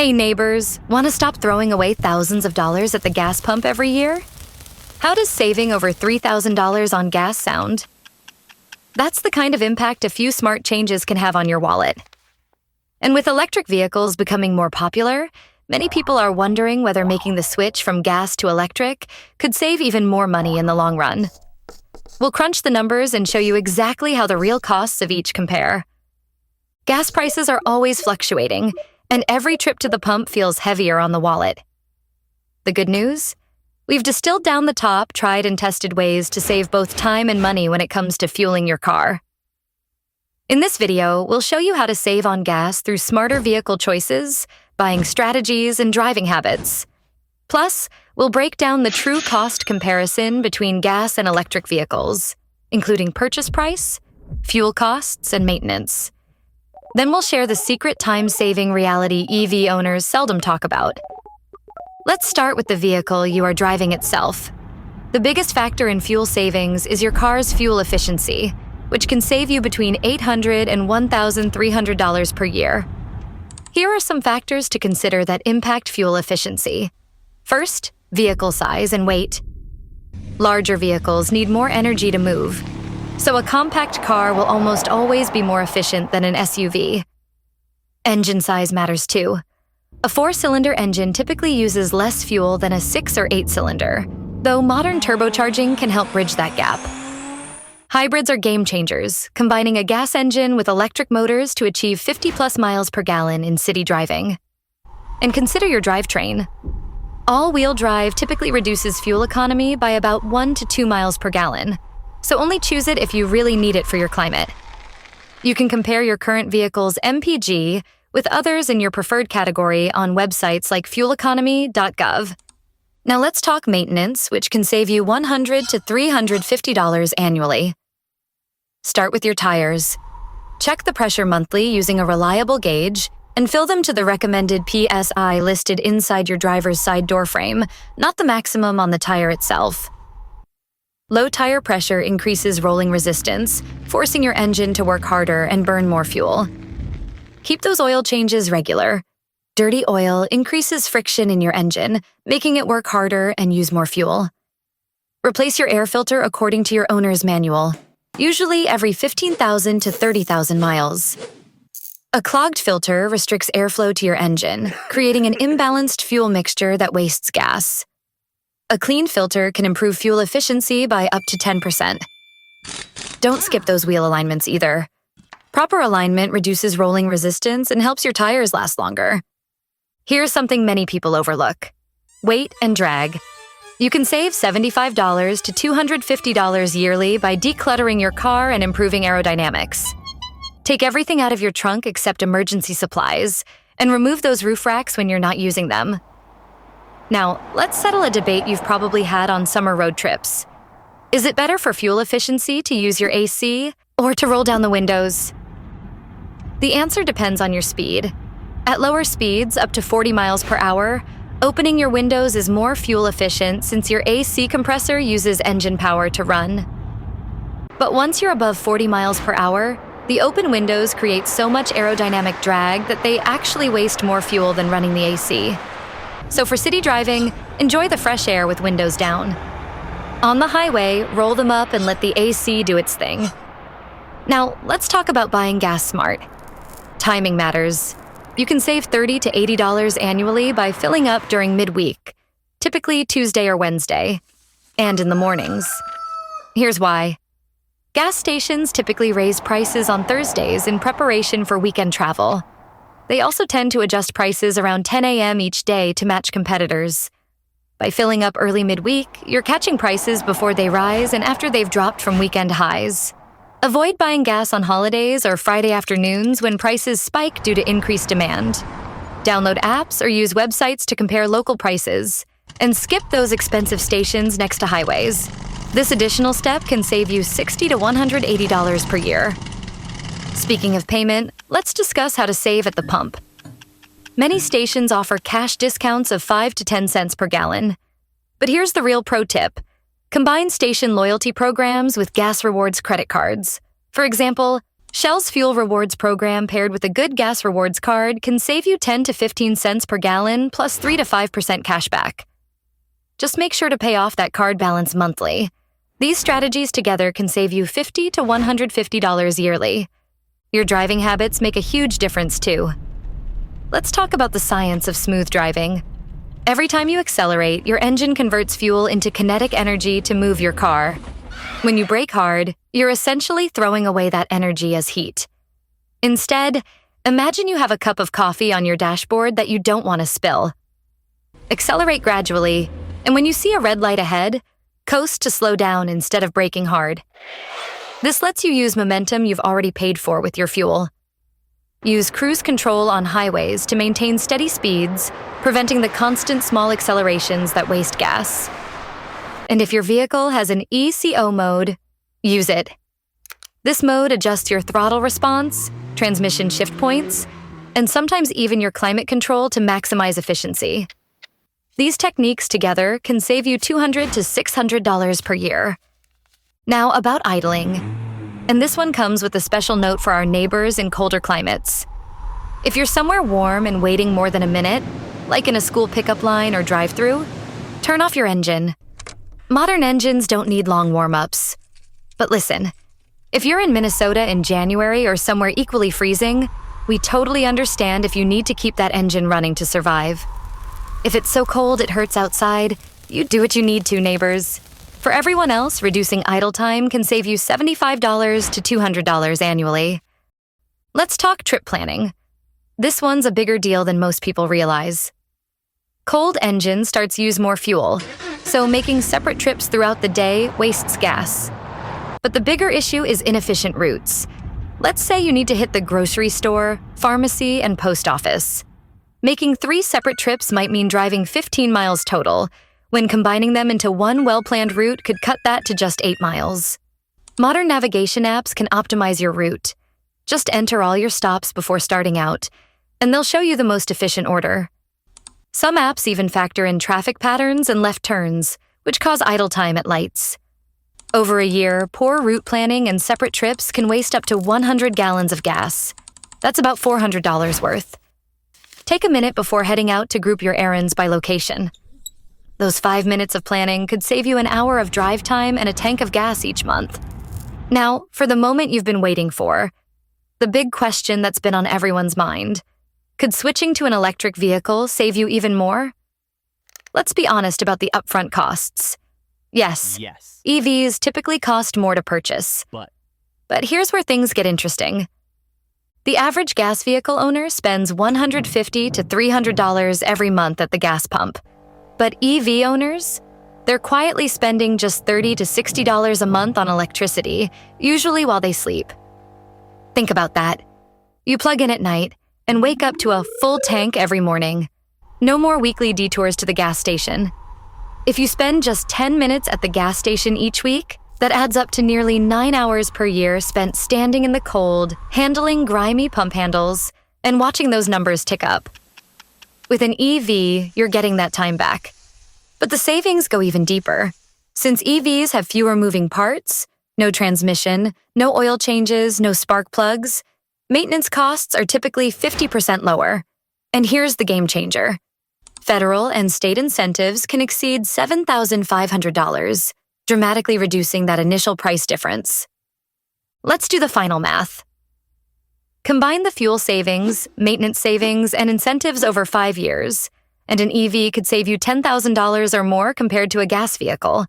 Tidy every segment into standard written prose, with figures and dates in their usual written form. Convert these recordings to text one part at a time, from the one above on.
Hey neighbors, want to stop throwing away thousands of dollars at the gas pump every year? How does saving over $3,000 on gas sound? That's the kind of impact a few smart changes can have on your wallet. And with electric vehicles becoming more popular, many people are wondering whether making the switch from gas to electric could save even more money in the long run. We'll crunch the numbers and show you exactly how the real costs of each compare. Gas prices are always fluctuating, and every trip to the pump feels heavier on the wallet. The good news? We've distilled down the top, tried and tested ways to save both time and money when it comes to fueling your car. In this video, we'll show you how to save on gas through smarter vehicle choices, buying strategies, and driving habits. Plus, we'll break down the true cost comparison between gas and electric vehicles, including purchase price, fuel costs, and maintenance. Then we'll share the secret time-saving reality EV owners seldom talk about. Let's start with the vehicle you are driving itself. The biggest factor in fuel savings is your car's fuel efficiency, which can save you between $800 and $1,300 per year. Here are some factors to consider that impact fuel efficiency. First, vehicle size and weight. Larger vehicles need more energy to move, so a compact car will almost always be more efficient than an SUV. Engine size matters too. A 4-cylinder engine typically uses less fuel than a 6 or 8-cylinder, though modern turbocharging can help bridge that gap. Hybrids are game changers, combining a gas engine with electric motors to achieve 50+ miles per gallon in city driving. And consider your drivetrain. All-wheel drive typically reduces fuel economy by about 1 to 2 miles per gallon, so only choose it if you really need it for your climate. You can compare your current vehicle's MPG with others in your preferred category on websites like fueleconomy.gov. Now let's talk maintenance, which can save you $100 to $350 annually. Start with your tires. Check the pressure monthly using a reliable gauge and fill them to the recommended PSI listed inside your driver's side door frame, not the maximum on the tire itself. Low tire pressure increases rolling resistance, forcing your engine to work harder and burn more fuel. Keep those oil changes regular. Dirty oil increases friction in your engine, making it work harder and use more fuel. Replace your air filter according to your owner's manual, usually every 15,000 to 30,000 miles. A clogged filter restricts airflow to your engine, creating an imbalanced fuel mixture that wastes gas. A clean filter can improve fuel efficiency by up to 10%. Don't skip those wheel alignments either. Proper alignment reduces rolling resistance and helps your tires last longer. Here's something many people overlook: weight and drag. You can save $75 to $250 yearly by decluttering your car and improving aerodynamics. Take everything out of your trunk except emergency supplies, and remove those roof racks when you're not using them. Now, let's settle a debate you've probably had on summer road trips. Is it better for fuel efficiency to use your AC or to roll down the windows? The answer depends on your speed. At lower speeds, up to 40 miles per hour, opening your windows is more fuel efficient since your AC compressor uses engine power to run. But once you're above 40 miles per hour, the open windows create so much aerodynamic drag that they actually waste more fuel than running the AC. So for city driving, enjoy the fresh air with windows down. On the highway, roll them up and let the AC do its thing. Now, let's talk about buying gas smart. Timing matters. You can save $30 to $80 annually by filling up during midweek, typically Tuesday or Wednesday, and in the mornings. Here's why. Gas stations typically raise prices on Thursdays in preparation for weekend travel. They also tend to adjust prices around 10 a.m. each day to match competitors. By filling up early midweek, you're catching prices before they rise and after they've dropped from weekend highs. Avoid buying gas on holidays or Friday afternoons when prices spike due to increased demand. Download apps or use websites to compare local prices, and skip those expensive stations next to highways. This additional step can save you $60 to $180 per year. Speaking of payment, let's discuss how to save at the pump. Many stations offer cash discounts of 5 to 10 cents per gallon. But here's the real pro tip. Combine station loyalty programs with gas rewards credit cards. For example, Shell's Fuel Rewards program paired with a good gas rewards card can save you 10 to 15 cents per gallon plus 3 to 5% cash back. Just make sure to pay off that card balance monthly. These strategies together can save you $50 to $150 yearly. Your driving habits make a huge difference too. Let's talk about the science of smooth driving. Every time you accelerate, your engine converts fuel into kinetic energy to move your car. When you brake hard, you're essentially throwing away that energy as heat. Instead, imagine you have a cup of coffee on your dashboard that you don't want to spill. Accelerate gradually, and when you see a red light ahead, coast to slow down instead of braking hard. This lets you use momentum you've already paid for with your fuel. Use cruise control on highways to maintain steady speeds, preventing the constant small accelerations that waste gas. And if your vehicle has an ECO mode, use it. This mode adjusts your throttle response, transmission shift points, and sometimes even your climate control to maximize efficiency. These techniques together can save you $200 to $600 per year. Now about idling. And this one comes with a special note for our neighbors in colder climates. If you're somewhere warm and waiting more than a minute, like in a school pickup line or drive-thru, turn off your engine. Modern engines don't need long warm-ups. But listen, if you're in Minnesota in January or somewhere equally freezing, we totally understand if you need to keep that engine running to survive. If it's so cold it hurts outside, you do what you need to, neighbors. For everyone else, reducing idle time can save you $75 to $200 annually. Let's talk trip planning. This one's a bigger deal than most people realize. Cold engine starts use more fuel, so making separate trips throughout the day wastes gas. But the bigger issue is inefficient routes. Let's say you need to hit the grocery store, pharmacy, and post office. Making 3 separate trips might mean driving 15 miles total, when combining them into one well-planned route could cut that to just 8 miles. Modern navigation apps can optimize your route. Just enter all your stops before starting out, and they'll show you the most efficient order. Some apps even factor in traffic patterns and left turns, which cause idle time at lights. Over a year, poor route planning and separate trips can waste up to 100 gallons of gas. That's about $400 worth. Take a minute before heading out to group your errands by location. Those 5 minutes of planning could save you an hour of drive time and a tank of gas each month. Now, for the moment you've been waiting for, the big question that's been on everyone's mind. Could switching to an electric vehicle save you even more? Let's be honest about the upfront costs. Yes, EVs typically cost more to purchase. But here's where things get interesting. The average gas vehicle owner spends $150 to $300 every month at the gas pump. But EV owners? They're quietly spending just $30 to $60 a month on electricity, usually while they sleep. Think about that. You plug in at night and wake up to a full tank every morning. No more weekly detours to the gas station. If you spend just 10 minutes at the gas station each week, that adds up to nearly 9 hours per year spent standing in the cold, handling grimy pump handles, and watching those numbers tick up. With an EV, you're getting that time back. But the savings go even deeper. Since EVs have fewer moving parts, no transmission, no oil changes, no spark plugs, maintenance costs are typically 50% lower. And here's the game changer. Federal and state incentives can exceed $7,500, dramatically reducing that initial price difference. Let's do the final math. Combine the fuel savings, maintenance savings, and incentives over 5 years, and an EV could save you $10,000 or more compared to a gas vehicle.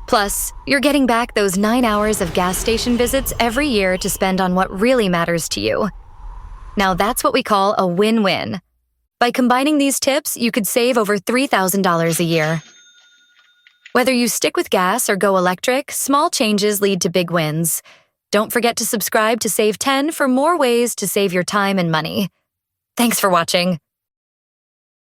Plus, you're getting back those 9 hours of gas station visits every year to spend on what really matters to you. Now that's what we call a win-win. By combining these tips, you could save over $3,000 a year. Whether you stick with gas or go electric, small changes lead to big wins. Don't forget to subscribe to Save 10 for more ways to save your time and money. Thanks for watching.